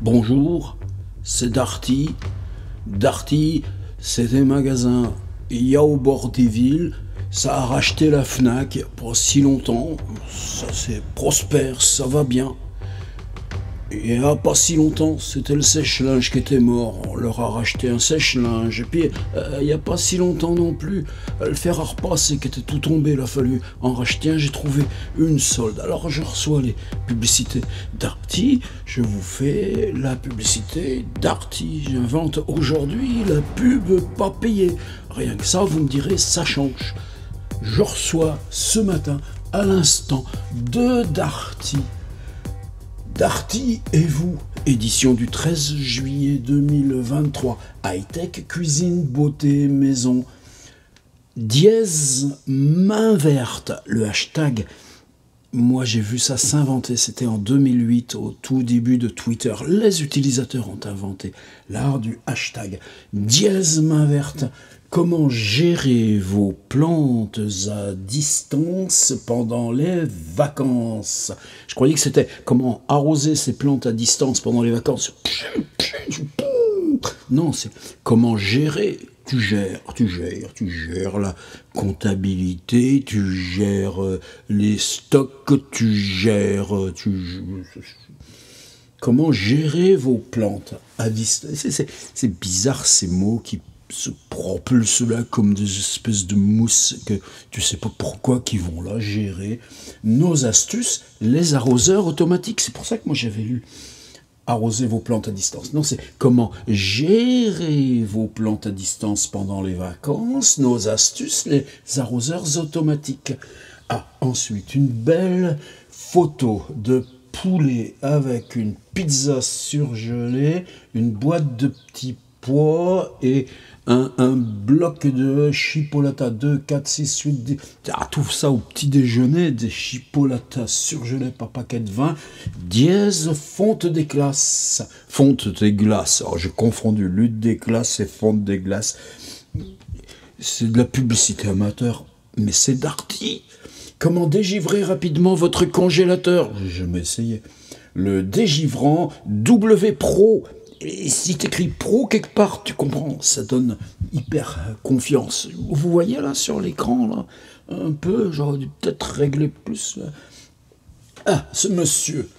Bonjour, c'est Darty. Darty, c'est des magasins. Il y a au bord des villes. Ça a racheté la Fnac il n'y a pas si longtemps. Ça c'est prospère, ça va bien. Et il n'y a pas si longtemps, c'était le sèche-linge qui était mort. On leur a racheté un sèche-linge. Et puis, il n'y a pas si longtemps non plus, le fer à repasser qui était tout tombé. Il a fallu en racheter un. J'ai trouvé une solde. Alors, je reçois les publicités Darty. Je vous fais la publicité Darty. J'invente aujourd'hui la pub pas payée. Rien que ça, vous me direz, ça change. Je reçois ce matin, à l'instant, de Darty. Darty et vous, édition du 13 juillet 2023, high-tech, cuisine, beauté, maison, dièse, main verte, le hashtag, moi j'ai vu ça s'inventer, c'était en 2008, au tout début de Twitter, les utilisateurs ont inventé l'art du hashtag, dièse, main verte. Comment gérer vos plantes à distance pendant les vacances? Je croyais que c'était comment arroser ces plantes à distance pendant les vacances. Non, c'est comment gérer. Tu gères la comptabilité, tu gères les stocks, comment gérer vos plantes à distance. C'est bizarre ces mots qui se propulsent là comme des espèces de mousse que tu sais pas pourquoi qui vont là gérer nos astuces, les arroseurs automatiques. C'est pour ça que moi j'avais lu arroser vos plantes à distance. Non, c'est comment gérer vos plantes à distance pendant les vacances, nos astuces, les arroseurs automatiques. Ah, ensuite, une belle photo de poulet avec une pizza surgelée, une boîte de petits pois et un bloc de chipolata 2, 4, 6, 8, 10. Ah, tout ça au petit déjeuner, des chipolatas surgelés par paquet de vin, dièse, fonte des glaces. Fonte des glaces, alors j'ai confondu lutte des glaces et fonte des glaces. C'est de la publicité amateur, mais c'est Darty. Comment dégivrer rapidement votre congélateur? J'ai jamais essayé. Le dégivrant W Pro. Et si t'écris pro quelque part, tu comprends, ça donne hyper confiance. Vous voyez là sur l'écran, là, un peu, j'aurais dû peut-être régler plus. Là. Ah, ce monsieur,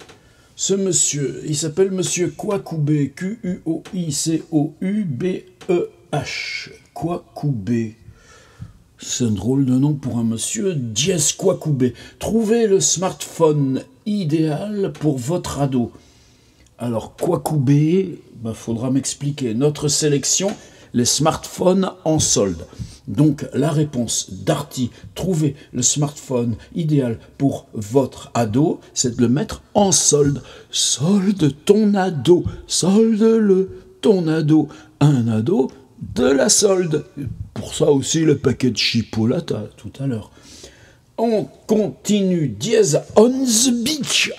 il s'appelle monsieur Kouakoubé, Q-U-O-I-C-O-U-B-E-H. Kouakoubé. C'est un drôle de nom pour un monsieur, dièse Kouakoubé. Trouvez le smartphone idéal pour votre ado. Alors, Kouakoubé, faudra m'expliquer. Notre sélection, les smartphones en solde. Donc, la réponse Darty, trouver le smartphone idéal pour votre ado, c'est de le mettre en solde. Solde ton ado, solde-le ton ado. Un ado, de la solde. Pour ça aussi, le paquet de chipolata, tout à l'heure. On continue, dièse, on the beach.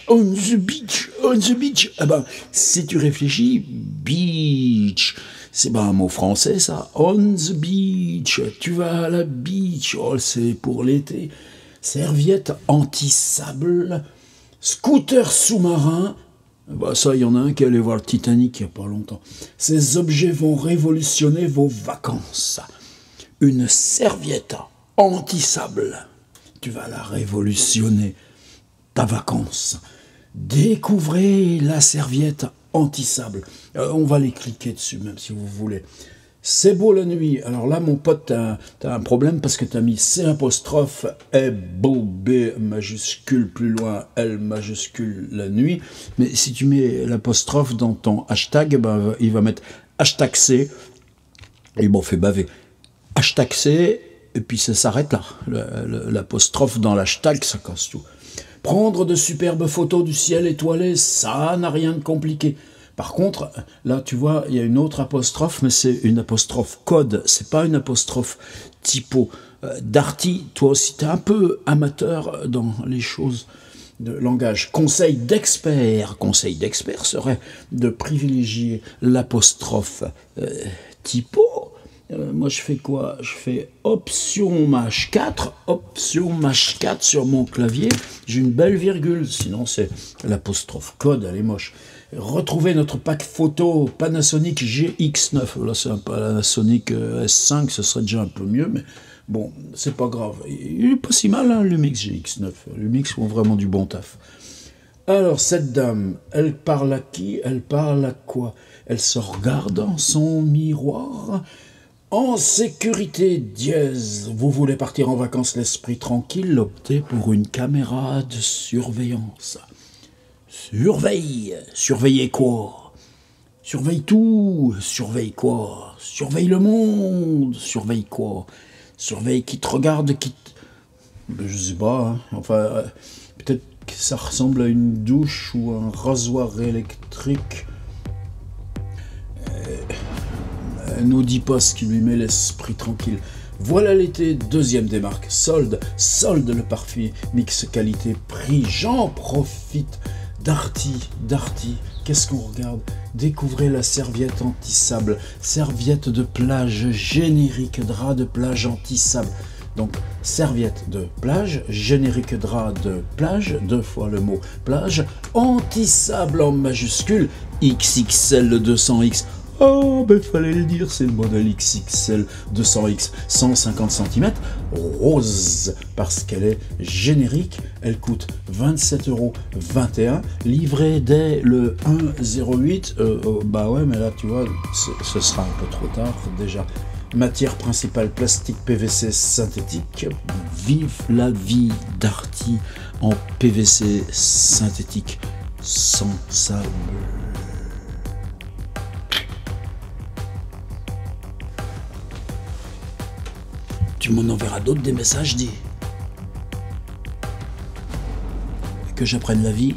Ah ben, si tu réfléchis, beach, c'est pas un mot français ça, on the beach, tu vas à la beach, oh c'est pour l'été, serviette anti-sable, scooter sous-marin, ça il y en a un qui est allé voir le Titanic il y a pas longtemps, ces objets vont révolutionner vos vacances, une serviette anti-sable. Tu vas la révolutionner, ta vacance. Découvrez la serviette anti-sable. On va les cliquer dessus, même si vous voulez. C'est beau la nuit. Alors là, mon pote, t'as un problème parce que t'as mis C apostrophe, E, beau, B majuscule, plus loin, L majuscule, la nuit. Mais si tu mets l'apostrophe dans ton hashtag, il va mettre hashtag C. Et bon, fait baver. Hashtag C. Et puis ça s'arrête là, l'apostrophe dans l'hashtag, ça casse tout. Prendre de superbes photos du ciel étoilé, ça n'a rien de compliqué. Par contre, là tu vois, il y a une autre apostrophe, mais c'est une apostrophe code, c'est pas une apostrophe typo. Darty, toi aussi t'es un peu amateur dans les choses de langage. Conseil d'expert serait de privilégier l'apostrophe typo. Moi je fais quoi? Je fais option maj 4 sur mon clavier, j'ai une belle virgule, sinon c'est l'apostrophe code, elle est moche. Retrouvez notre pack photo Panasonic GX9. Là, c'est un Panasonic S5, ce serait déjà un peu mieux, mais bon, c'est pas grave. Il est pas si mal, hein, Lumix GX9. Lumix font vraiment du bon taf. Alors, cette dame, elle parle à qui? Elle parle à quoi? Elle se regarde dans son miroir. En sécurité, dièse. Vous voulez partir en vacances l'esprit tranquille? Optez pour une caméra de surveillance. Surveille. Surveillez quoi? Surveille tout. Surveille quoi? Surveille le monde. Surveille quoi? Surveille qui te regarde, qui te... Je sais pas, hein. Enfin, peut-être que ça ressemble à une douche ou un rasoir électrique. Elle nous dit pas ce qui lui met l'esprit tranquille. Voilà l'été, deuxième démarque. Solde le parfum, mix qualité-prix. J'en profite. Darty, qu'est-ce qu'on regarde? Découvrez la serviette anti-sable. Serviette de plage générique, drap de plage anti-sable. Donc, serviette de plage, générique drap de plage, 2 fois le mot plage, anti-sable en majuscule, XXL 200X. Oh, ben fallait le dire, c'est le modèle XXL 200X, 150 cm, rose, parce qu'elle est générique, elle coûte 27,21 €, livrée dès le 1,08. Bah ouais, mais là, tu vois, ce sera un peu trop tard, déjà. Matière principale, plastique PVC synthétique. Vive la vie Darty en PVC synthétique, sans sable. Tu m'en enverras d'autres des messages, dis. Que j'apprenne la vie.